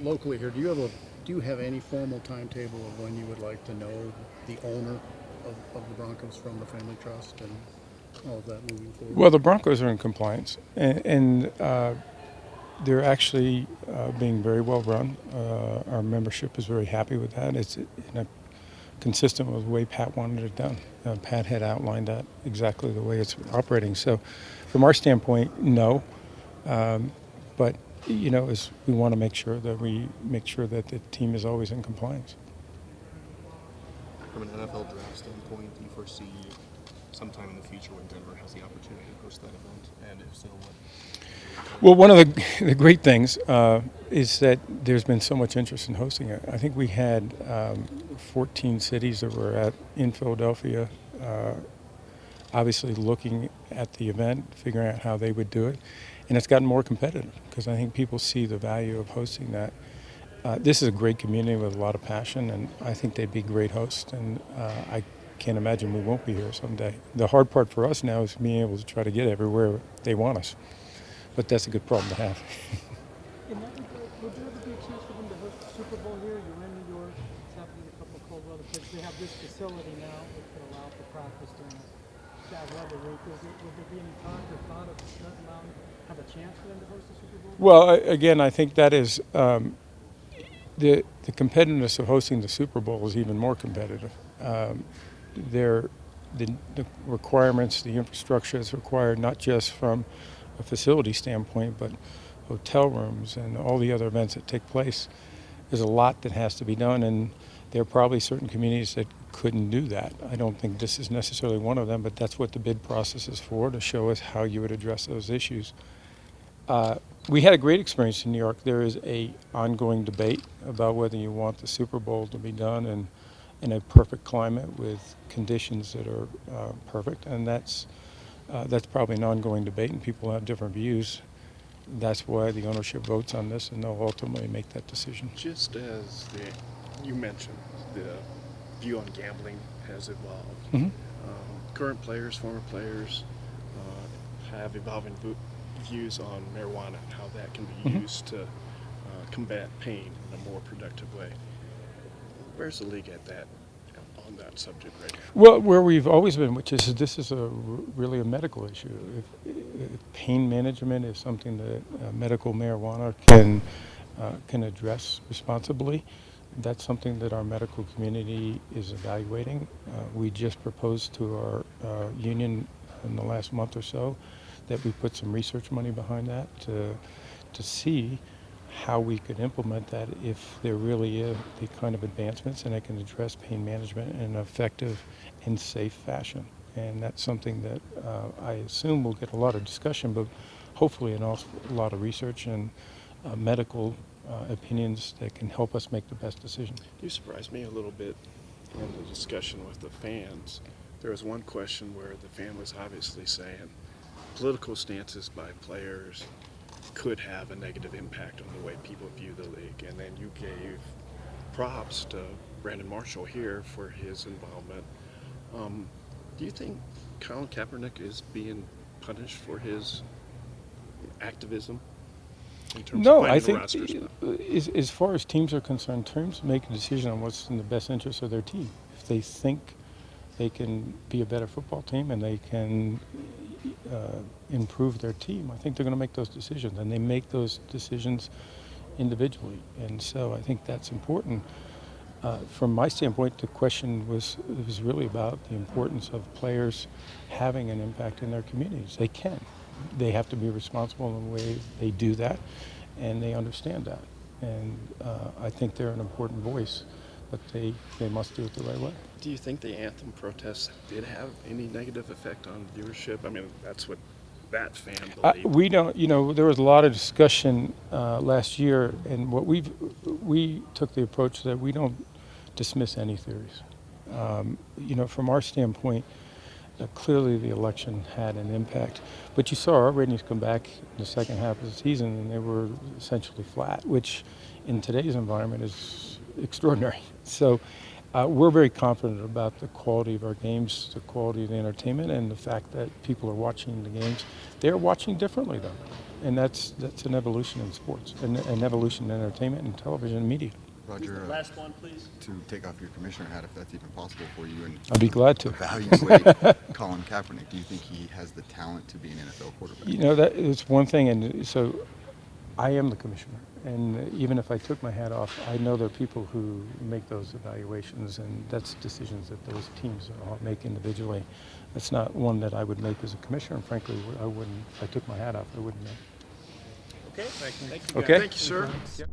locally here, do you have any formal timetable of when you would like to know the owner of the Broncos from the family trust and all of that moving forward? Well, the Broncos are in compliance, and they're actually being very well run. Our membership is very happy with that. It's consistent with the way Pat wanted it done. Pat had outlined that exactly the way it's operating. So, from our standpoint, no. But we want to make sure that the team is always in compliance. From an NFL draft standpoint, do you foresee sometime in the future when Denver has the opportunity to host that event? And if so, what? Well, one of the great things is that there's been so much interest in hosting it. I think we had 14 cities that were in Philadelphia, obviously looking at the event, figuring out how they would do it. And it's gotten more competitive because I think people see the value of hosting that. This is a great community with a lot of passion, and I think they'd be great hosts. And I can't imagine we won't be here someday. The hard part for us now is being able to try to get everywhere they want us. But that's a good problem to have. In that regard, would there ever be a chance for them to host the Super Bowl here? You're in New York. It's happening in a couple of cold weather places. They have this facility now which could allow for practice during a bad weather week. Would there be any talk or thought of have a chance for them to host the Super Bowl? Well, again, I think that is the competitiveness of hosting the Super Bowl is even more competitive. The requirements, the infrastructure is required not just from a facility standpoint, but hotel rooms and all the other events that take place. There's a lot that has to be done, and there are probably certain communities that couldn't do that. I don't think this is necessarily one of them, but that's what the bid process is for, to show us how you would address those issues. We had a great experience in New York. There is a ongoing debate about whether you want the Super Bowl to be done in a perfect climate with conditions that are perfect, and that's probably an ongoing debate, and people have different views. That's why the ownership votes on this, and they'll ultimately make that decision. Just as you mentioned, the view on gambling has evolved. Mm-hmm. Current players, former players have evolving views on marijuana and how that can be used to combat pain in a more productive way. Where's the league at that on that subject right now? Well, where we've always been, which is this is really a medical issue. If pain management is something that medical marijuana can address responsibly, that's something that our medical community is evaluating. We just proposed to our union in the last month or so that we put some research money behind that to see how we could implement that if there really is the kind of advancements and it can address pain management in an effective and safe fashion. And that's something that I assume will get a lot of discussion, but hopefully and also a lot of research and medical opinions that can help us make the best decision. You surprised me a little bit in the discussion with the fans. There was one question where the fan was obviously saying political stances by players could have a negative impact on the way people view the league. And then you gave props to Brandon Marshall here for his involvement. Do you think Colin Kaepernick is being punished for his activism? No, I think as far as teams are concerned, teams make a decision on what's in the best interest of their team. If they think they can be a better football team and they can improve their team, I think they're going to make those decisions, and they make those decisions individually. And so I think that's important. From my standpoint, the question was really about the importance of players having an impact in their communities. They can. They have to be responsible in the way they do that, and they understand that. And I think they're an important voice, but they must do it the right way. Do you think the anthem protests did have any negative effect on viewership? I mean, that's what that fan believed. We don't, there was a lot of discussion last year, and we took the approach that we don't dismiss any theories. From our standpoint, clearly the election had an impact, but you saw our ratings come back in the second half of the season, and they were essentially flat, which in today's environment is extraordinary. So We're very confident about the quality of our games, the quality of the entertainment, and the fact that people are watching the games. They're watching differently, though, and that's an evolution in sports, an evolution in entertainment and television and media. Roger, Last one, please. to take off your commissioner hat, if that's even possible for you, and I'd be glad to. evaluate Colin Kaepernick. Do you think he has the talent to be an NFL quarterback? You know, that is one thing, and so I am the commissioner, and even if I took my hat off, I know there are people who make those evaluations, and that's decisions that those teams all make individually. That's not one that I would make as a commissioner, and frankly, I wouldn't. If I took my hat off, I wouldn't make. Okay. Thank you. Okay. Thank you, sir. Yep.